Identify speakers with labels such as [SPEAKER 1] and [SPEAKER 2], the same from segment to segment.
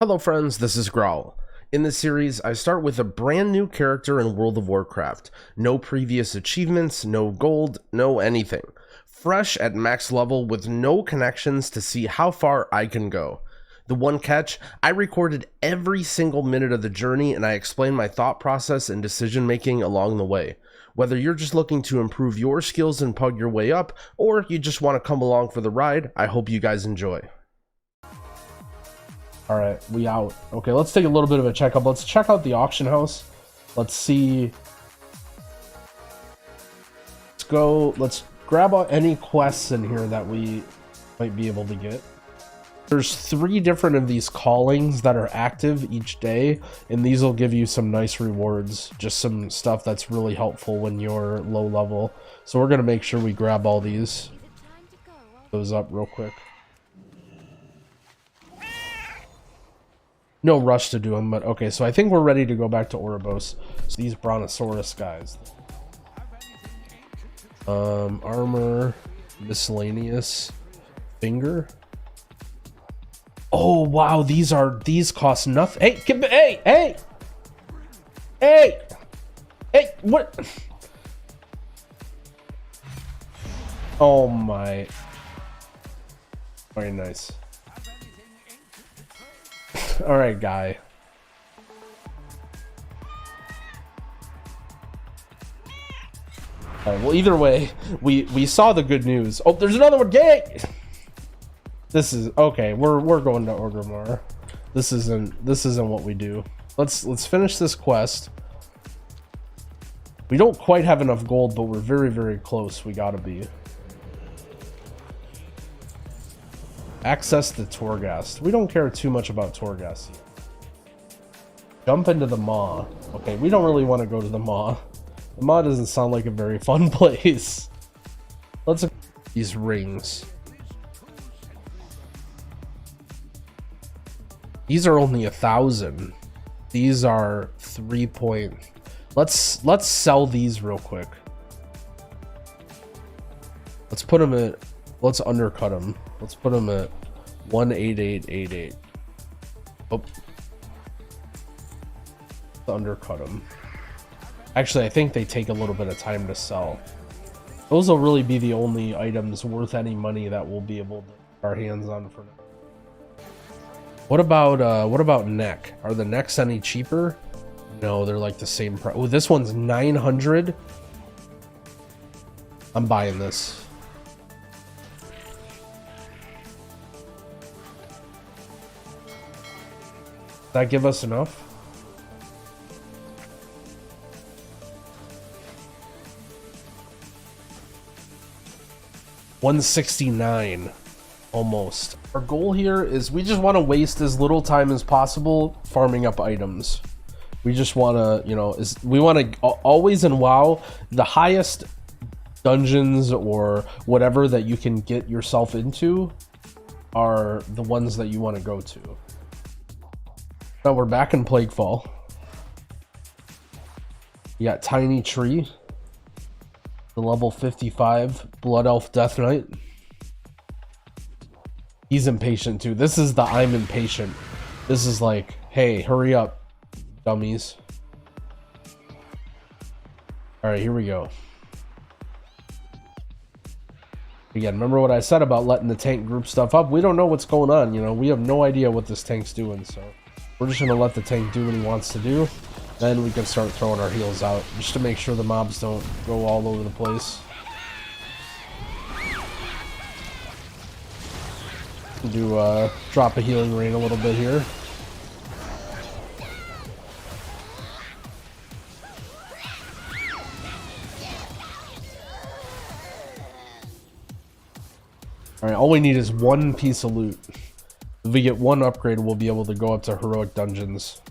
[SPEAKER 1] Hello friends, this is Growl. In this series, I start with a brand new character in World of Warcraft. No previous achievements, no gold, no anything. Fresh at max level with no connections to see how far I can go. The one catch, I recorded every single minute of the journey and I explained my thought process and decision making along the way. Whether you're just looking to improve your skills and pug your way up, or you just want to come along for the ride, I hope you guys enjoy. All right, we out. Okay, let's take a little bit of a checkup. Let's check out the auction house. Let's see. Let's grab out any quests in here that we might be able to get. There's 3 different of these callings that are active each day, and these will give you some nice rewards. Just some stuff that's really helpful when you're low level. So we're gonna make sure we grab all these. Those up real quick. No rush to do them, but okay, so I think we're ready to go back to Ouroboros. So these Brontosaurus guys. Armor, miscellaneous, finger. Oh wow, these cost nothing. Hey, what? Oh my. Very nice. All right, guy. All right, well, either way, we saw the good news. Oh, there's another one. Gay. This is okay. We're going to Orgrimmar. This isn't what we do. Let's finish this quest. We don't quite have enough gold, but we're very close. We gotta be. Access the Torghast. We don't care too much about Torghast yet. Jump into the Maw. Okay, we don't really want to go to the Maw. The Maw doesn't sound like a very fun place. Let's look at these rings. These are only 1,000. These are 3 point. Let's sell these real quick. Let's put them at. Let's undercut them. Let's put them at 18888. Oh, undercut them. Actually, I think they take a little bit of time to sell. Those will really be the only items worth any money that we'll be able to get our hands on for now. What about neck? Are the necks any cheaper? No, they're like the same price. Oh, this one's 900. I'm buying this. That give us enough? $169 almost. Our goal here is we just want to waste as little time as possible farming up items. We just want to, you know, we want to always in WoW, the highest dungeons or whatever that you can get yourself into are the ones that you want to go to. Now we're back in Plaguefall. We got Tiny Tree, the level 55 Blood Elf Death Knight. He's impatient too. This is the I'm impatient. This is like, hey, hurry up, dummies. All right, here we go. Again, remember what I said about letting the tank group stuff up? We don't know what's going on, you know. We have no idea what this tank's doing, so we're just gonna let the tank do what he wants to do. Then we can start throwing our heals out just to make sure the mobs don't go all over the place. Do drop a healing rain a little bit here. All right, all we need is 1 piece of loot. If we get 1 upgrade, we'll be able to go up to heroic dungeons.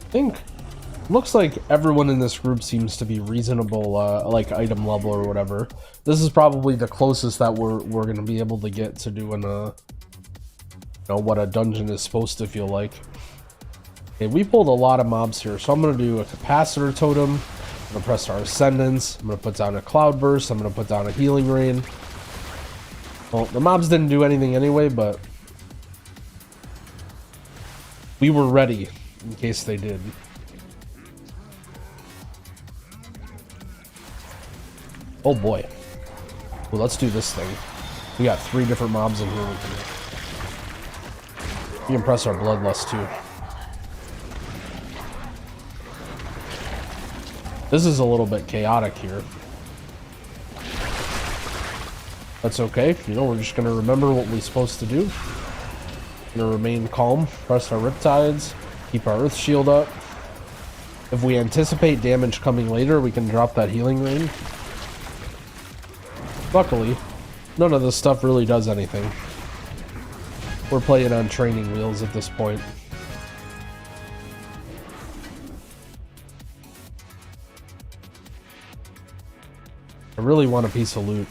[SPEAKER 1] I think looks like everyone in this group seems to be reasonable, like item level or whatever. This is probably the closest that we're gonna be able to get to doing know what a dungeon is supposed to feel like. Okay, we pulled a lot of mobs here, so I'm going to do a capacitor totem. I'm going to press our ascendants. I'm going to put down a cloud burst. I'm going to put down a healing rain. Well, the mobs didn't do anything anyway, but we were ready in case they did. Oh boy. Well, let's do this thing. We got 3 different mobs in here. We can press our bloodlust too. This is a little bit chaotic here. That's okay. You know, we're just going to remember what we're supposed to do. Going to remain calm. Press our riptides. Keep our earth shield up. If we anticipate damage coming later, we can drop that healing rain. Luckily, none of this stuff really does anything. We're playing on training wheels at this point. I really want a piece of loot.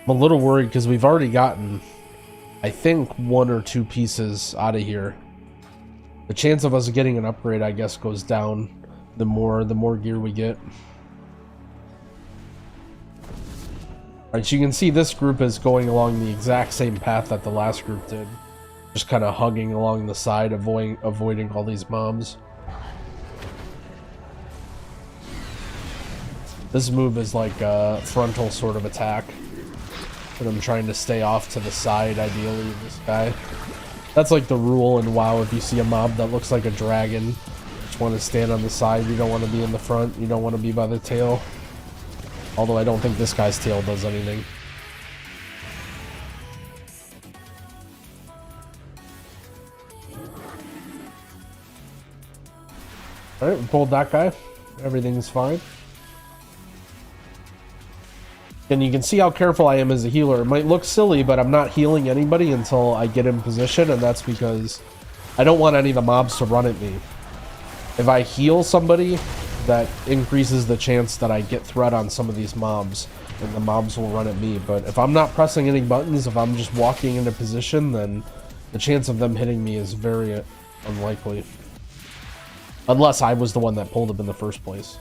[SPEAKER 1] I'm a little worried because we've already gotten, I think, 1 or 2 pieces out of here. The chance of us getting an upgrade, I guess, goes down the more gear we get. Alright, so you can see this group is going along the exact same path that the last group did. Just kind of hugging along the side, avoiding all these mobs. This move is like a frontal sort of attack. But I'm trying to stay off to the side, ideally, of this guy. That's like the rule in WoW. If you see a mob that looks like a dragon, you just want to stand on the side. You don't want to be in the front. You don't want to be by the tail. Although I don't think this guy's tail does anything. Alright, we pulled that guy. Everything's fine. And you can see how careful I am as a healer. It might look silly, but I'm not healing anybody until I get in position, and that's because I don't want any of the mobs to run at me. If I heal somebody, that increases the chance that I get threat on some of these mobs, and the mobs will run at me. But if I'm not pressing any buttons, if I'm just walking into position, then the chance of them hitting me is very unlikely. Unless I was the one that pulled them in the first place.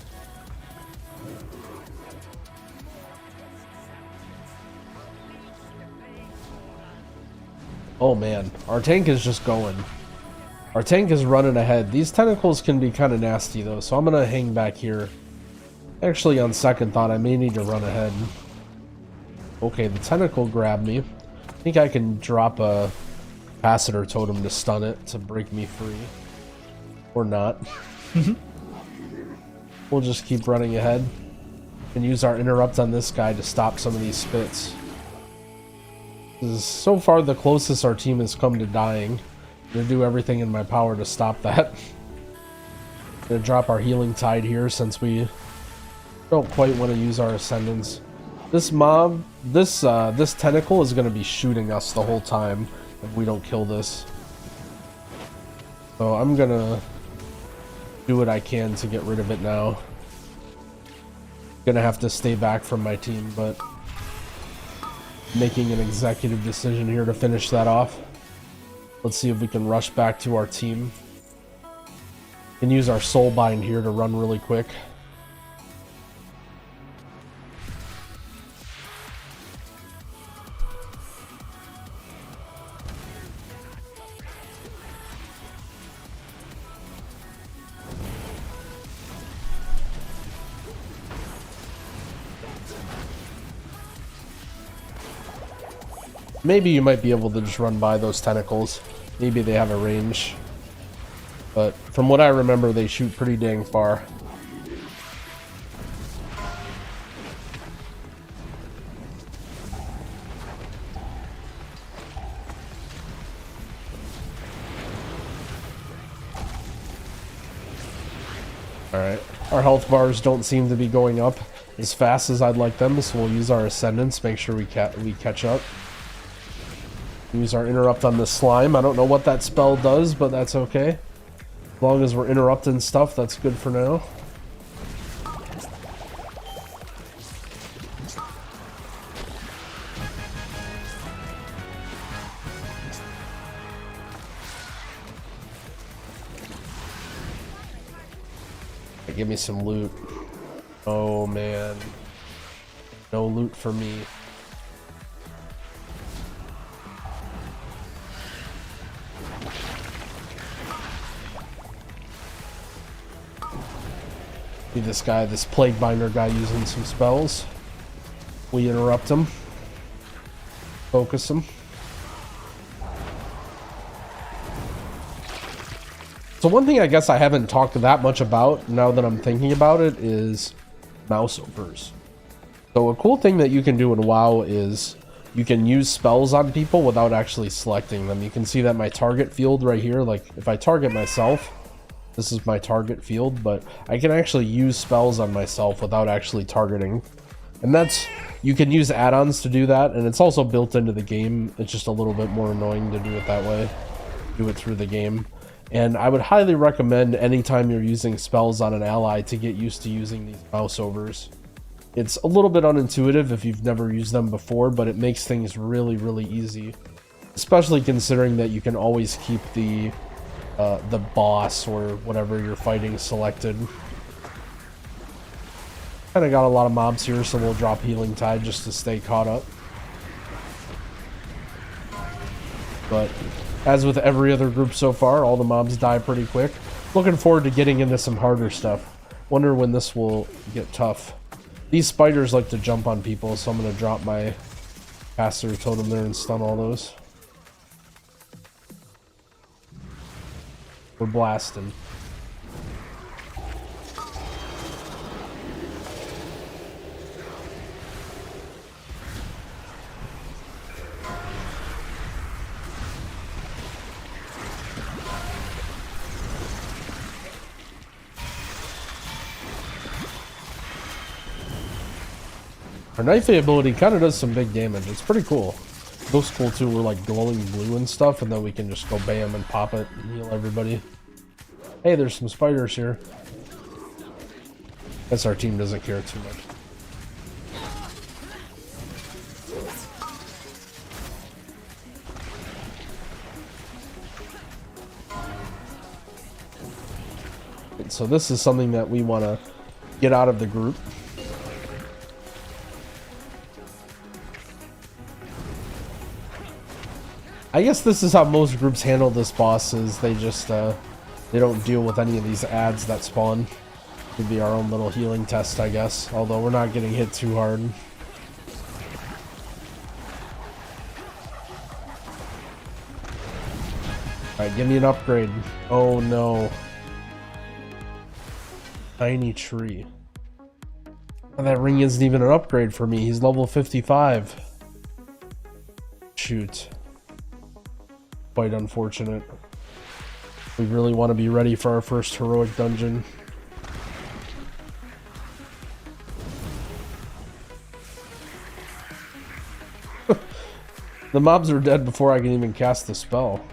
[SPEAKER 1] Oh man, our tank is just going. Our tank is running ahead. These tentacles can be kind of nasty though, so I'm going to hang back here. Actually, on second thought, I may need to run ahead. Okay, the tentacle grabbed me. I think I can drop a capacitor totem to stun it, to break me free. Or not. We'll just keep running ahead. And use our interrupt on this guy to stop some of these spits. This is so far the closest our team has come to dying. I'm going to do everything in my power to stop that. I'm going to drop our healing tide here since we don't quite want to use our ascendants. This mob, this tentacle is going to be shooting us the whole time if we don't kill this. So I'm going to do what I can to get rid of it now. Going to have to stay back from my team, but making an executive decision here to finish that off. Let's see if we can rush back to our team. We can use our soul bind here to run really quick. Maybe you might be able to just run by those tentacles. Maybe they have a range. But from what I remember, they shoot pretty dang far. Alright, our health bars don't seem to be going up as fast as I'd like them, so we'll use our ascendants, make sure we catch up. Use our interrupt on the slime. I don't know what that spell does, but that's okay. As long as we're interrupting stuff, that's good for now. Give me some loot. Oh man. No loot for me. See this guy, this plague binder guy using some spells. We interrupt him. Focus him. So one thing I guess I haven't talked that much about now that I'm thinking about it is mouse overs. So a cool thing that you can do in WoW is you can use spells on people without actually selecting them. You can see that my target field right here, like if I target myself, this is my target field, but I can actually use spells on myself without actually targeting. And that's, you can use add-ons to do that, and it's also built into the game. It's just a little bit more annoying to do it that way. Do it through the game. And I would highly recommend anytime you're using spells on an ally to get used to using these mouse overs. It's a little bit unintuitive if you've never used them before, but it makes things really, really easy. Especially considering that you can always keep the boss or whatever you're fighting selected. Kinda got a lot of mobs here, so we'll drop Healing Tide just to stay caught up. But as with every other group so far, all the mobs die pretty quick. Looking forward to getting into some harder stuff. Wonder when this will get tough. These spiders like to jump on people, so I'm going to drop my caster totem there and stun all those. We're blasting. Our Knifey ability kind of does some big damage. It's pretty cool. It looks cool too. We're like glowing blue and stuff, and then we can just go bam and pop it and heal everybody. Hey, there's some spiders here. Guess our team doesn't care too much. So this is something that we want to get out of the group. I guess this is how most groups handle this boss, is they just they don't deal with any of these ads that spawn. Could be our own little healing test, I guess, although we're not getting hit too hard. Alright, give me an upgrade. Oh no. Tiny tree. Oh, that ring isn't even an upgrade for me. He's level 55. Shoot. Quite unfortunate. We really want to be ready for our first heroic dungeon. The mobs are dead before I can even cast the spell.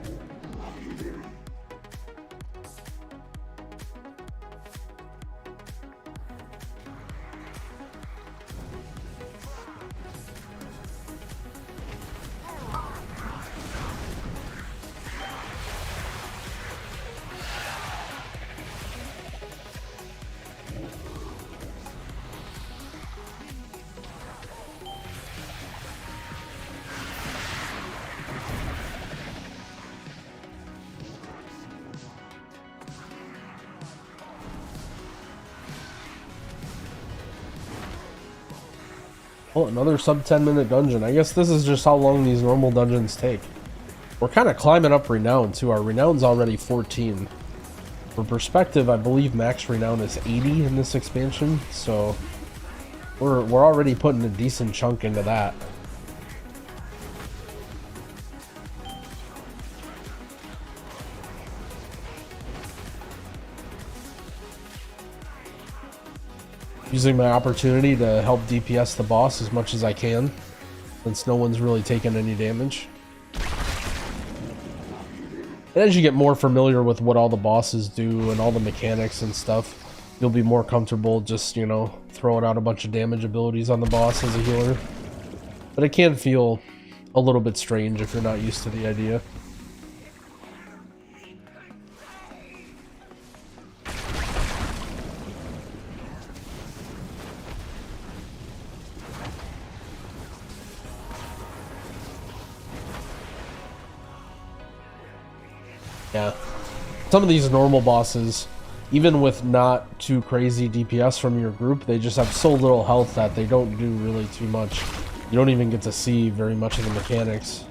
[SPEAKER 1] Oh, another sub 10-minute dungeon. I guess this is just how long these normal dungeons take. We're kind of climbing up renown too. Our renown's already 14. For perspective, I believe max renown is 80 in this expansion, so we're already putting a decent chunk into that. Using my opportunity to help DPS the boss as much as I can, since no one's really taken any damage. And as you get more familiar with what all the bosses do and all the mechanics and stuff, you'll be more comfortable just, you know, throwing out a bunch of damage abilities on the boss as a healer. But it can feel a little bit strange if you're not used to the idea. Yeah. Some of these normal bosses, even with not too crazy DPS from your group, they just have so little health that they don't do really too much. You don't even get to see very much of the mechanics.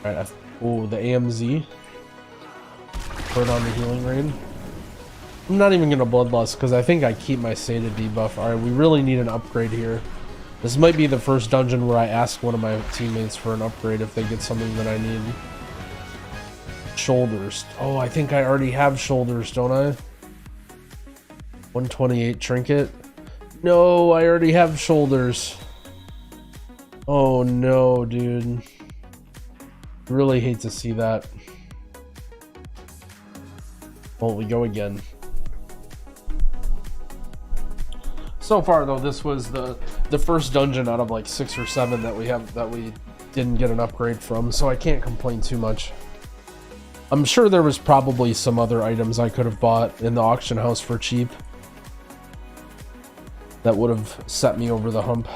[SPEAKER 1] Alright, oh, the AMZ. Put on the healing rain. I'm not even gonna bloodlust because I think I keep my Seda debuff. Alright, we really need an upgrade here. This might be the first dungeon where I ask one of my teammates for an upgrade if they get something that I need. Shoulders. Oh, I think I already have shoulders, don't I? 128 trinket. No, I already have shoulders. Oh no, dude. Really hate to see that. Well, we go again. So far though, this was the first dungeon out of like 6 or 7 that we didn't get an upgrade from, so I can't complain too much. I'm sure there was probably some other items I could have bought in the auction house for cheap that would have set me over the hump.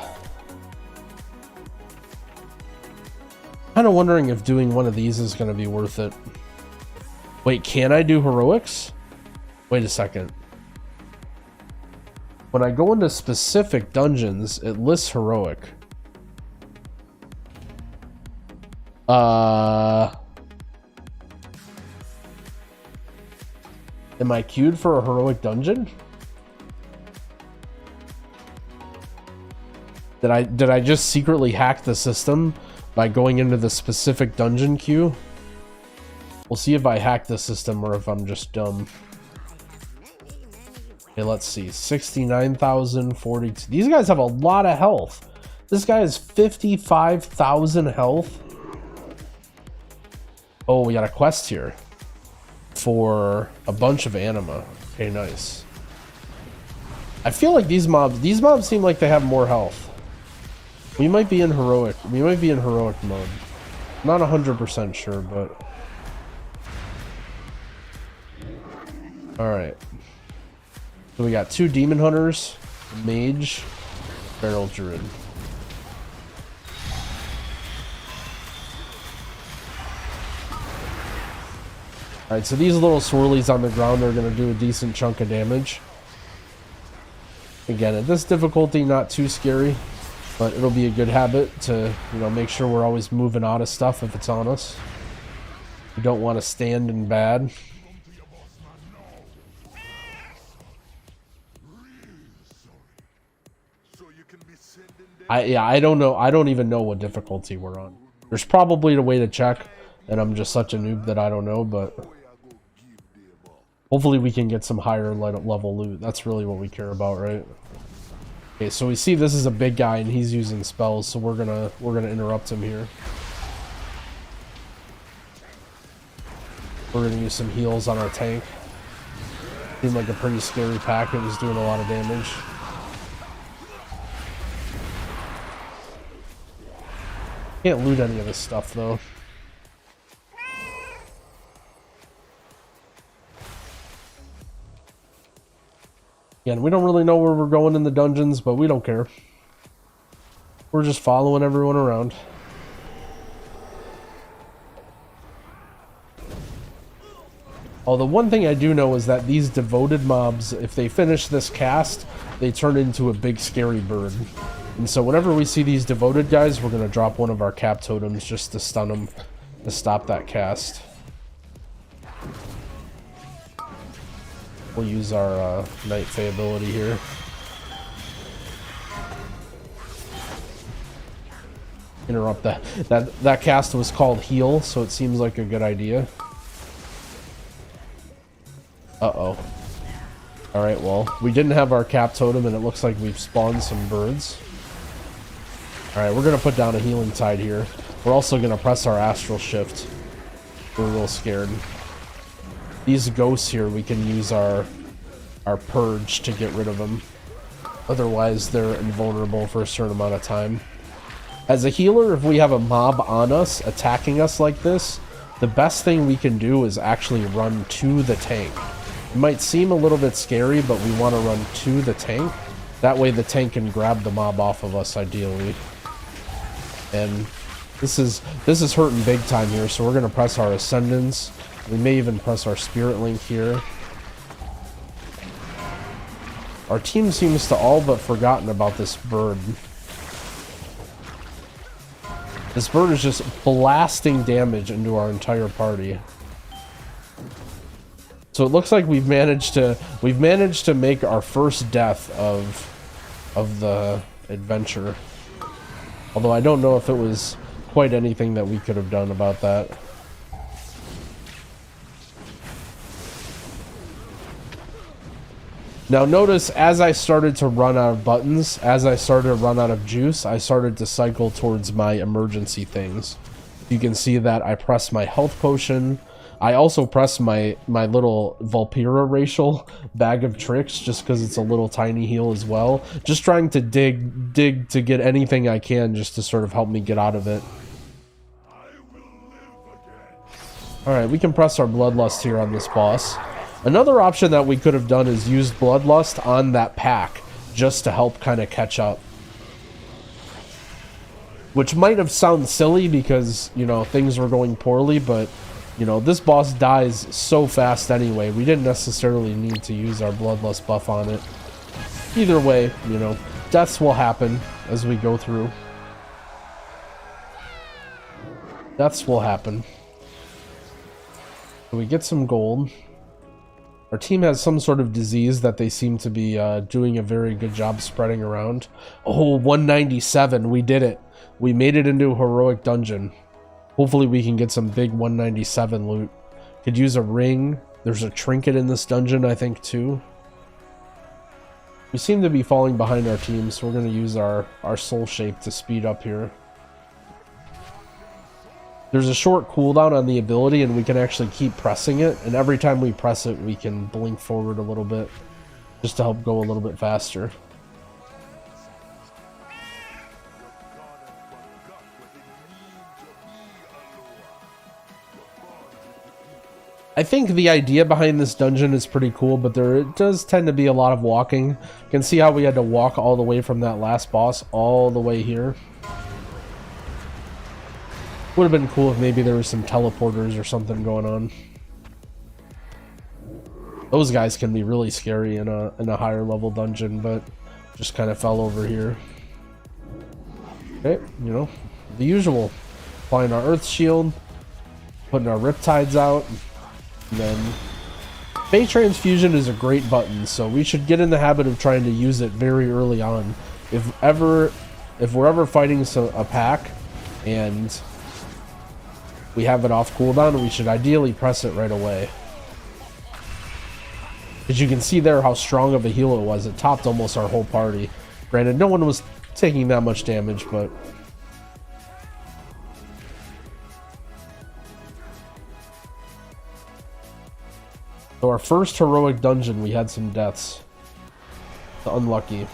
[SPEAKER 1] Kind of wondering if doing one of these is going to be worth it. Wait, can I do heroics? Wait a second. When I go into specific dungeons, it lists heroic. Am I queued for a heroic dungeon? Did I just secretly hack the system by going into the specific dungeon queue? We'll see if I hack the system or if I'm just dumb. Okay, let's see. 69,042. These guys have a lot of health. This guy has 55,000 health. Oh, we got a quest here for a bunch of anima. Okay, nice. I feel like these mobs seem like they have more health. We might be in heroic. We might be in heroic mode. Not 100% sure, but all right. So we got 2 demon hunters, a mage, feral druid. All right, so these little swirlies on the ground are going to do a decent chunk of damage. Again, at this difficulty, not too scary, but it'll be a good habit to, you know, make sure we're always moving out of stuff if it's on us. We don't want to stand in bad. I don't know. I don't even know what difficulty we're on. There's probably a way to check, and I'm just such a noob that I don't know, but hopefully we can get some higher level loot. That's really what we care about, right? Okay, so we see this is a big guy and he's using spells, so we're gonna interrupt him here. We're gonna use some heals on our tank. Seemed like a pretty scary pack. It was doing a lot of damage. Can't loot any of this stuff though. Again, we don't really know where we're going in the dungeons, but we don't care. We're just following everyone around. Oh, the one thing I do know is that these devoted mobs, if they finish this cast, they turn into a big scary bird. And so whenever we see these devoted guys, we're going to drop one of our cap totems just to stun them, to stop that cast. We'll use our Night Fae ability here. Interrupt that. That cast was called Heal, so it seems like a good idea. Uh-oh. Alright, well, we didn't have our cap totem, and it looks like we've spawned some birds. Alright, we're going to put down a healing tide here. We're also going to press our astral shift. We're real scared. These ghosts here, we can use our purge to get rid of them. Otherwise, they're invulnerable for a certain amount of time. As a healer, if we have a mob on us, attacking us like this, the best thing we can do is actually run to the tank. It might seem a little bit scary, but we want to run to the tank. That way the tank can grab the mob off of us, ideally. And this is hurting big time here, so we're gonna press our Ascendants. We may even press our Spirit Link here. Our team seems to all but forgotten about this bird. This bird is just blasting damage into our entire party. So it looks like we've managed to make our first death of the adventure. Although I don't know if it was quite anything that we could have done about that. Now notice, as I started to run out of buttons, as I started to run out of juice, I started to cycle towards my emergency things. You can see that I pressed my health potion. I also pressed my little Vulpera racial bag of tricks, just because it's a little tiny heal as well. Just trying to dig to get anything I can just to sort of help me get out of it. Alright, we can press our Bloodlust here on this boss. Another option that we could have done is use Bloodlust on that pack, just to help kind of catch up. Which might have sounded silly because, you know, things were going poorly, but, you know, this boss dies so fast anyway. We didn't necessarily need to use our Bloodlust buff on it. Either way, you know, deaths will happen as we go through. Deaths will happen. We get some gold. Our team has some sort of disease that they seem to be doing a very good job spreading around. Oh, 197. We did it. We made it into a heroic dungeon. Hopefully we can get some big 197 loot. Could use a ring. There's a trinket in this dungeon, I think, too. We seem to be falling behind our team, so we're going to use our soul shape to speed up here. There's a short cooldown on the ability, and we can actually keep pressing it, and every time we press it, we can blink forward a little bit, just to help go a little bit faster. I think the idea behind this dungeon is pretty cool, but there does tend to be a lot of walking. You can see how we had to walk all the way from that last boss all the way here. Would have been cool if maybe there was some teleporters or something going on. Those guys can be really scary in a higher level dungeon, but just kind of fell over here. Okay, you know, the usual. Applying our Earth Shield, putting our Riptides out, and then Fey Transfusion is a great button, so we should get in the habit of trying to use it very early on. If we're ever fighting a pack and we have it off cooldown, we should ideally press it right away. As you can see there how strong of a heal it was. It topped almost our whole party. Granted, no one was taking that much damage, but... So our first heroic dungeon, we had some deaths. Unlucky.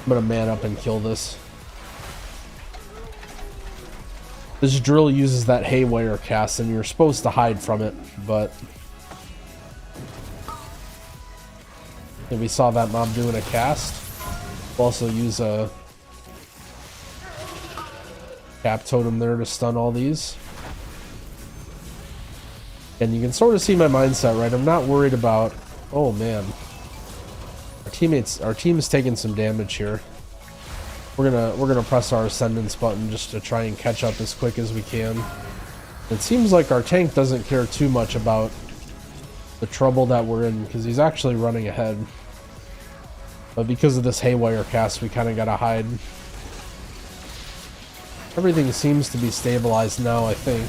[SPEAKER 1] I'm gonna man up and kill this. This drill uses that haywire cast, and you're supposed to hide from it, but... And we saw that mob doing a cast. We'll also use a cap totem there to stun all these. And you can sort of see my mindset, right? I'm not worried about... Oh, man. Our team is taking some damage here. We're gonna press our Ascendance button just to try and catch up as quick as we can. It seems like our tank doesn't care too much about the trouble that we're in, because he's actually running ahead. But because of this haywire cast, we kind of gotta hide. Everything seems to be stabilized now, I think.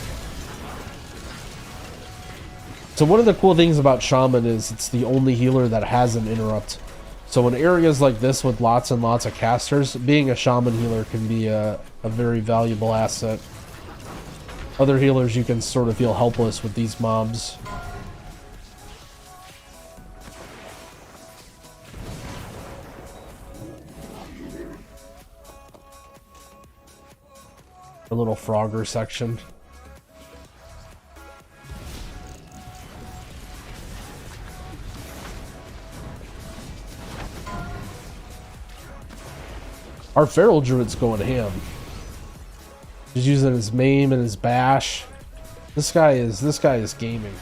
[SPEAKER 1] So one of the cool things about Shaman is it's the only healer that has an interrupt. So in areas like this with lots and lots of casters, being a Shaman healer can be a very valuable asset. Other healers, you can sort of feel helpless with these mobs. A little Frogger section. Our Feral Druid's going ham. He's using his maim and his bash. This guy is gaming.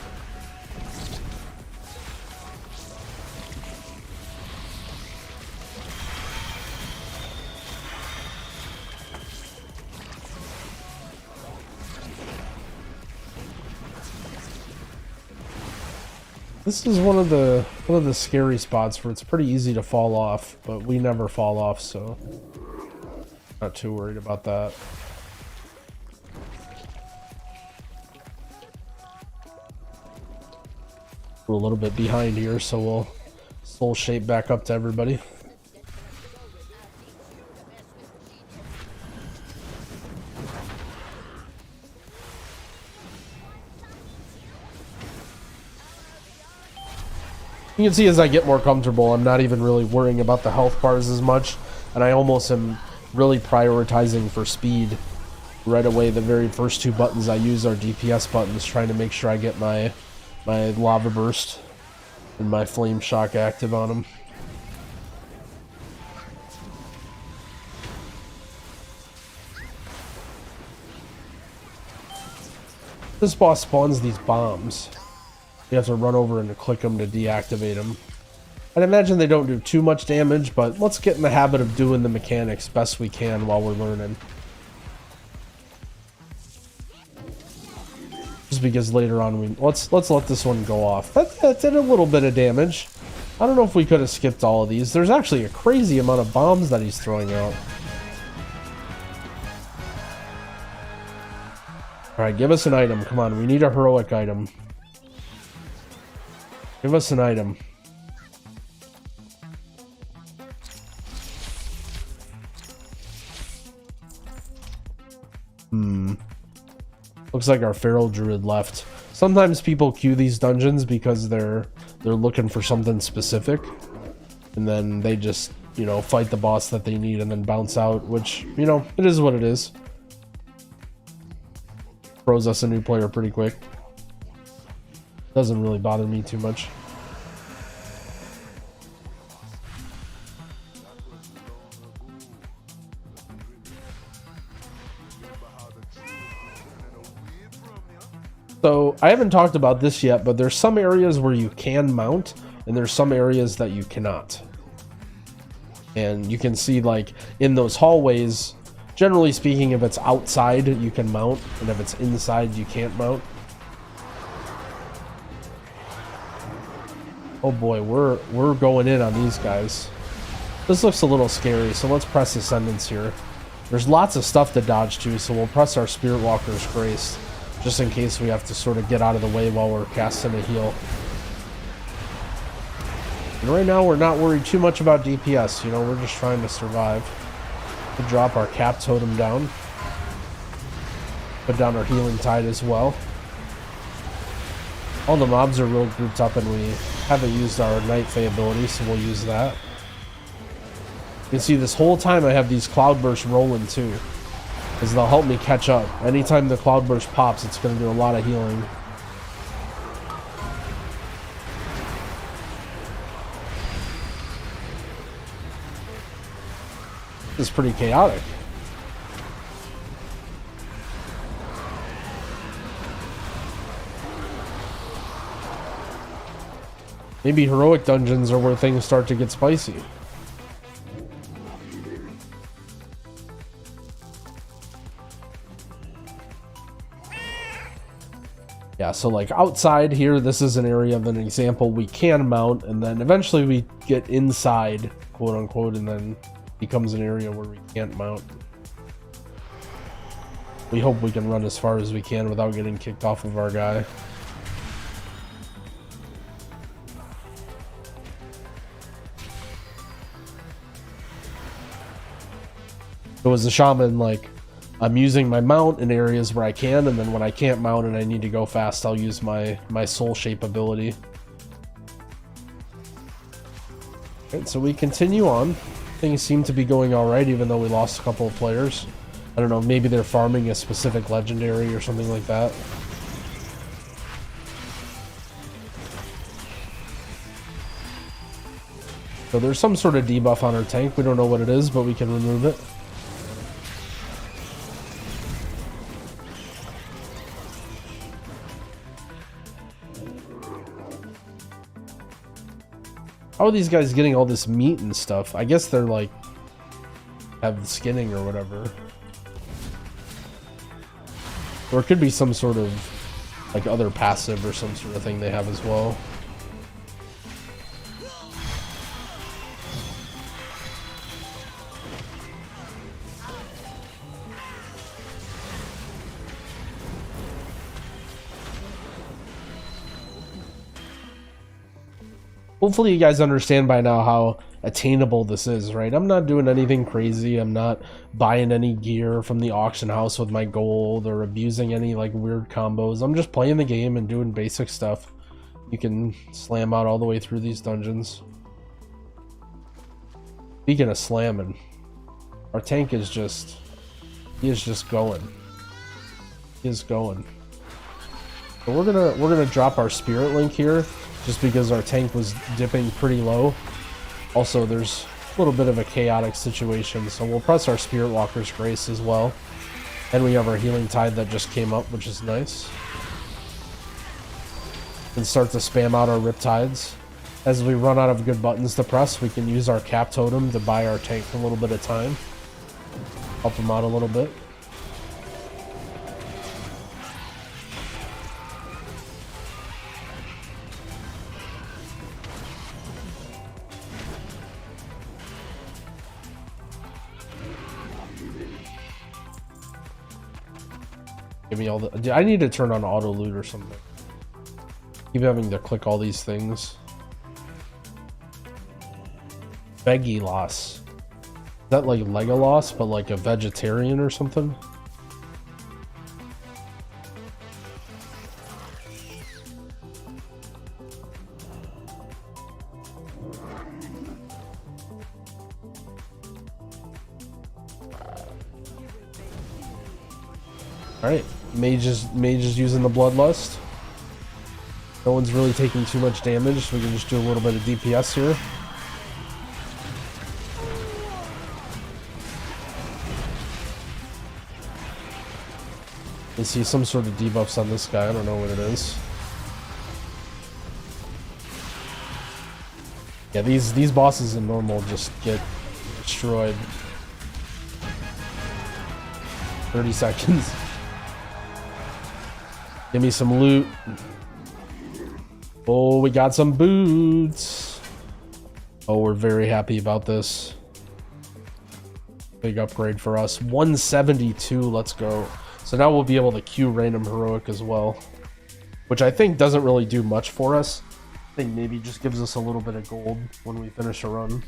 [SPEAKER 1] This is one of the scary spots where it's pretty easy to fall off, but we never fall off, so not too worried about that. We're a little bit behind here, so we'll soul shape back up to everybody. You can see as I get more comfortable, I'm not even really worrying about the health bars as much, and I almost am really prioritizing for speed. Right away, the very first two buttons I use are DPS buttons, trying to make sure I get my lava burst and my flame shock active on them. This boss spawns these bombs. You have to run over and click them to deactivate them. I'd imagine they don't do too much damage, but let's get in the habit of doing the mechanics best we can while we're learning. Just because later on let's let this one go off. That did a little bit of damage. I don't know if we could have skipped all of these. There's actually a crazy amount of bombs that he's throwing out. Alright, give us an item. Come on, we need a heroic item. Give us an item. Looks like our Feral Druid left. Sometimes people queue these dungeons because they're looking for something specific. And then they just, you know, fight the boss that they need and then bounce out, which, you know, it is what it is. Throws us a new player pretty quick. Doesn't really bother me too much. So, I haven't talked about this yet, but there's some areas where you can mount, and there's some areas that you cannot. And you can see, like, in those hallways, generally speaking, if it's outside, you can mount, and if it's inside, you can't mount. Oh boy, we're going in on these guys. This looks a little scary, so let's press Ascendance here. There's lots of stuff to dodge to, so we'll press our Spirit Walker's Grace, just in case we have to sort of get out of the way while we're casting a heal. And right now, we're not worried too much about DPS, you know, we're just trying to survive. We'll drop our Cap Totem down. Put down our Healing Tide as well. All the mobs are real grouped up, and we haven't used our Night Fae ability, so we'll use that. You can see this whole time I have these Cloud Bursts rolling too, because they'll help me catch up. Anytime the Cloud Burst pops, it's going to do a lot of healing. This is pretty chaotic. Maybe heroic dungeons are where things start to get spicy. Yeah, so like outside here, this is an area of an example we can mount, and then eventually we get inside, quote unquote, and then becomes an area where we can't mount. We hope we can run as far as we can without getting kicked off of our guy. So as a shaman, like, I'm using my mount in areas where I can, and then when I can't mount and I need to go fast, I'll use my soul shape ability. Alright, so we continue on. Things seem to be going alright, even though we lost a couple of players.
[SPEAKER 2] I don't know, maybe they're farming a specific legendary or something like that. So there's some sort of debuff on our tank. We don't know what it is, but we can remove it. How are these guys getting all this meat and stuff? I guess they're like have skinning or whatever. Or it could be some sort of like other passive or some sort of thing they have as well. Hopefully you guys understand by now how attainable this is, right? I'm not doing anything crazy. I'm not buying any gear from the auction house with my gold or abusing any like weird combos. I'm just playing the game and doing basic stuff. You can slam out all the way through these dungeons. Speaking of slamming, our tank is just, he is just going. He is going. So we're gonna drop our spirit link here, just because our tank was dipping pretty low. Also, there's a little bit of a chaotic situation, so we'll press our Spirit Walker's Grace as well. And we have our Healing Tide that just came up, which is nice. And start to spam out our Riptides. As we run out of good buttons to press, we can use our Cap Totem to buy our tank a little bit of time. Help him out a little bit. Give me all the... I need to turn on auto loot or something. Keep having to click all these things. Veggie loss. Is that like Legolas, but like a vegetarian or something? Alright, mage is using the Bloodlust. No one's really taking too much damage, so we can just do a little bit of DPS here. You see some sort of debuffs on this guy, I don't know what it is. Yeah, these bosses in normal just get destroyed. 30 seconds. Give me some loot. Oh, we got some boots. Oh, we're very happy about this. Big upgrade for us. 172, let's go. So now we'll be able to queue random heroic as well, which I think doesn't really do much for us. I think maybe just gives us a little bit of gold when we finish a run.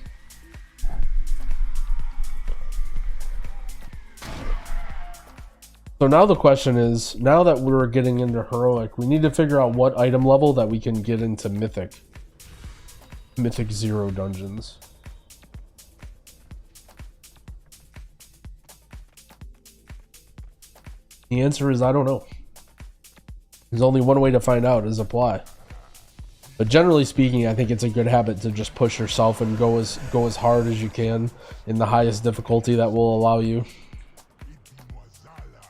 [SPEAKER 2] So now the question is, now that we're getting into heroic, we need to figure out what item level that we can get into mythic. Mythic 0 dungeons. The answer is I don't know. There's only one way to find out, is apply. But generally speaking, I think it's a good habit to just push yourself and go as hard as you can in the highest difficulty that will allow you.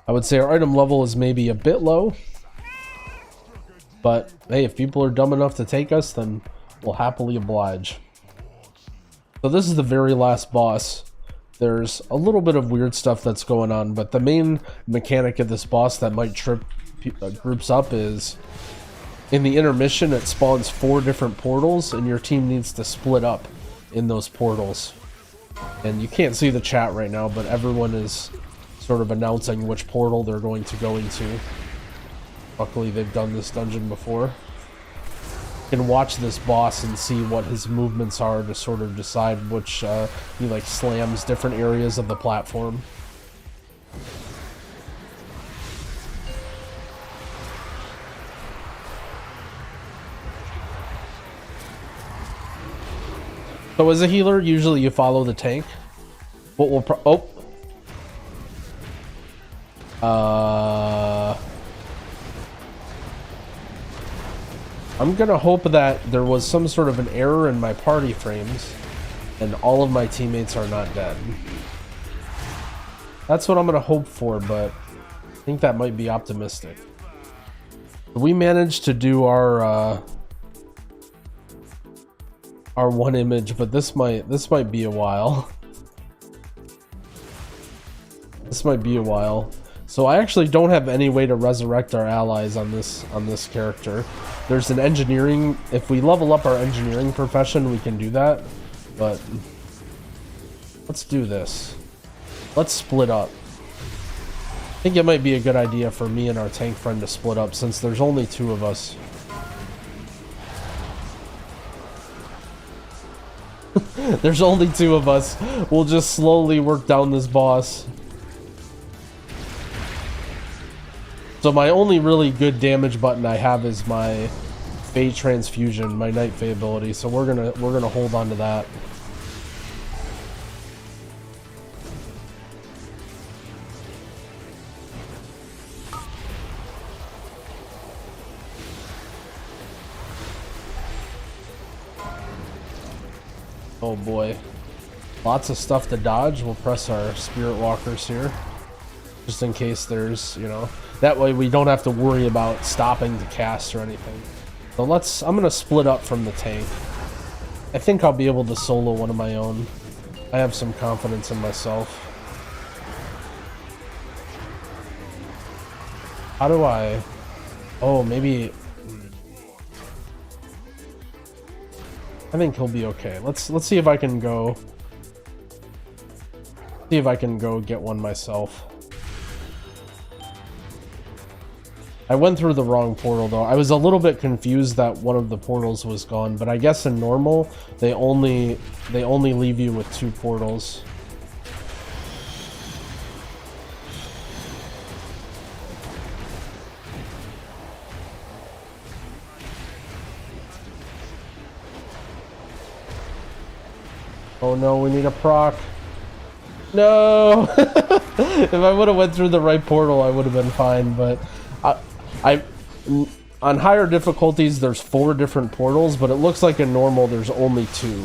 [SPEAKER 2] I would say our item level is maybe a bit low, but hey, if people are dumb enough to take us, then we'll happily oblige. So this is the very last boss. There's a little bit of weird stuff that's going on, but the main mechanic of this boss that might trip groups up is in the intermission it spawns 4 different portals and your team needs to split up in those portals. And you can't see the chat right now, but everyone is sort of announcing which portal they're going to go into. Luckily they've done this dungeon before. You can watch this boss and see what his movements are to sort of decide which he like slams different areas of the platform. So as a healer, usually you follow the tank. What will I'm gonna hope that there was some sort of an error in my party frames and all of my teammates are not dead. That's what I'm gonna hope for, but I think that might be optimistic. We managed to do our one image, but this might be a while. This might be a while. So I actually don't have any way to resurrect our allies on this character. There's an engineering, if we level up our engineering profession, we can do that. But let's do this. Let's split up. I think it might be a good idea for me and our tank friend to split up since there's only 2 of us. There's only 2 of us. We'll just slowly work down this boss. So my only really good damage button I have is my Fey Transfusion, my Night Fey ability. So we're gonna hold on to that. Oh boy. Lots of stuff to dodge. We'll press our Spirit Walkers here. Just in case there's, you know, that way we don't have to worry about stopping to cast or anything. So I'm gonna split up from the tank. I think I'll be able to solo one of my own. I have some confidence in myself. How do I... Oh, maybe... I think he'll be okay. Let's see if I can go... See if I can go get one myself. I went through the wrong portal though. I was a little bit confused that one of the portals was gone, but I guess in normal they only leave you with 2 portals. Oh no, we need a proc. No! If I would have went through the right portal, I would have been fine, but on higher difficulties there's 4 different portals, but it looks like in normal there's only 2.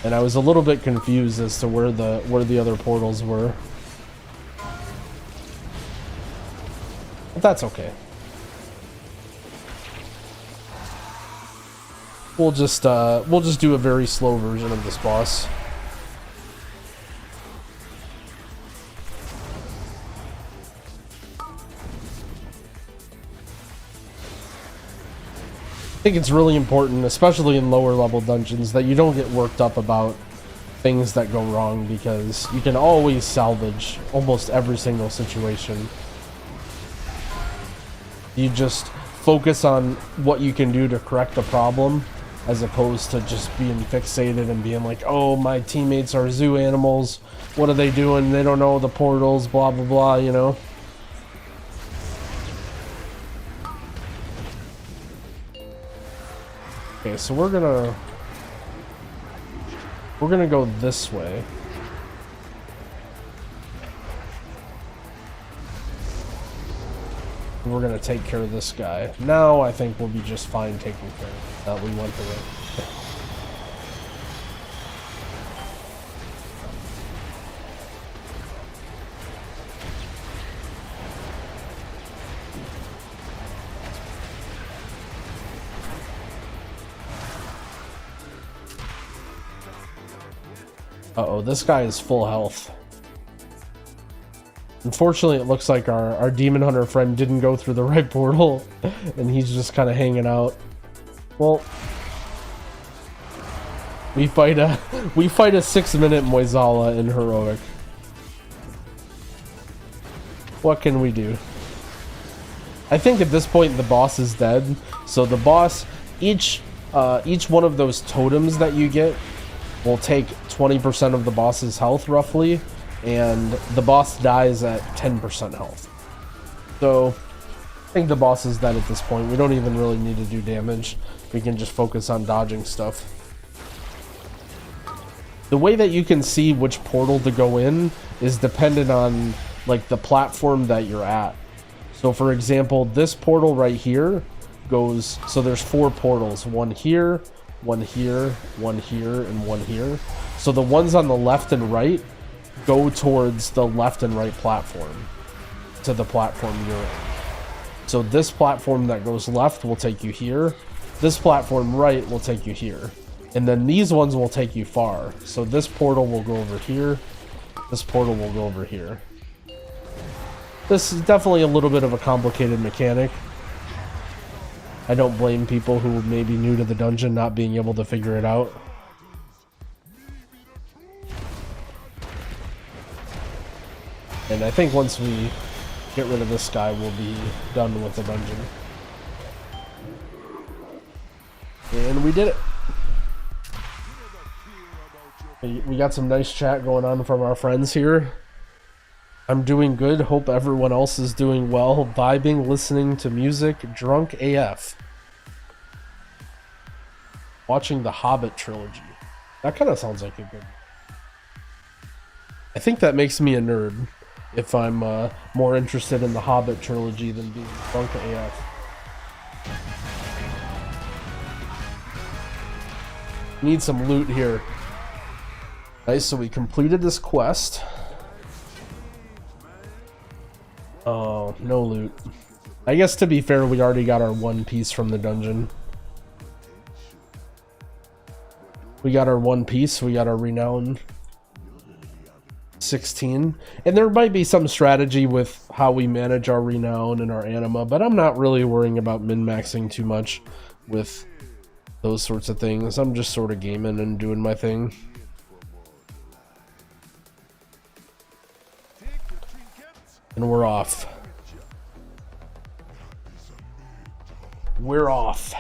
[SPEAKER 2] And I was a little bit confused as to where the other portals were. But that's okay. We'll just do a very slow version of this boss. I think it's really important, especially in lower level dungeons, that you don't get worked up about things that go wrong, because you can always salvage almost every single situation. You just focus on what you can do to correct the problem, as opposed to just being fixated and being like, oh, my teammates are zoo animals, what are they doing, they don't know the portals, blah blah blah, you know. Okay, so we're gonna go this way. We're gonna take care of this guy. Now I think we'll be just fine taking care of that. We went the way. Uh-oh, this guy is full health. Unfortunately, it looks like our demon hunter friend didn't go through the right portal, and he's just kind of hanging out. Well, we fight a 6-minute Moisala in heroic. What can we do? I think at this point the boss is dead. So the boss, each one of those totems that you get will take 20% of the boss's health roughly, and the boss dies at 10% health. So I think the boss is dead at this point. We don't even really need to do damage. We can just focus on dodging stuff. The way that you can see which portal to go in is dependent on like the platform that you're at. So for example, this portal right here goes, so there's 4 portals, one here, one here, one here, and one here. So the ones on the left and right go towards the left and right platform, to the platform you're in. So this platform that goes left will take you here, this platform right will take you here, and then these ones will take you far. So this portal will go over here, this portal will go over here. This is definitely a little bit of a complicated mechanic. I don't blame people who may be new to the dungeon not being able to figure it out. And I think once we get rid of this guy, we'll be done with the dungeon. And we did it. We got some nice chat going on from our friends here. I'm doing good. Hope everyone else is doing well. Vibing, listening to music, drunk AF. Watching the Hobbit trilogy. That kind of sounds like a good... I think that makes me a nerd if I'm more interested in the Hobbit trilogy than being drunk AF. Need some loot here. Nice, so we completed this quest. Oh, no loot. I guess to be fair, we already got our 1 piece from the dungeon. We got our 1 piece, we got our renown 16. And there might be some strategy with how we manage our renown and our anima, but I'm not really worrying about min-maxing too much with those sorts of things. I'm just sort of gaming and doing my thing. And we're off. We're off.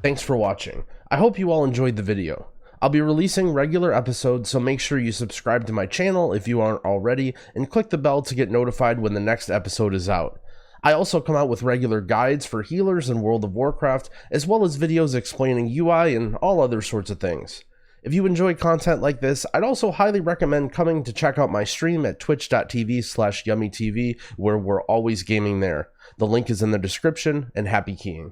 [SPEAKER 1] Thanks for watching. I hope you all enjoyed the video. I'll be releasing regular episodes, so make sure you subscribe to my channel if you aren't already, and click the bell to get notified when the next episode is out. I also come out with regular guides for healers in World of Warcraft, as well as videos explaining UI and all other sorts of things. If you enjoy content like this, I'd also highly recommend coming to check out my stream at twitch.tv/yumytv, where we're always gaming there. The link is in the description, and happy keying.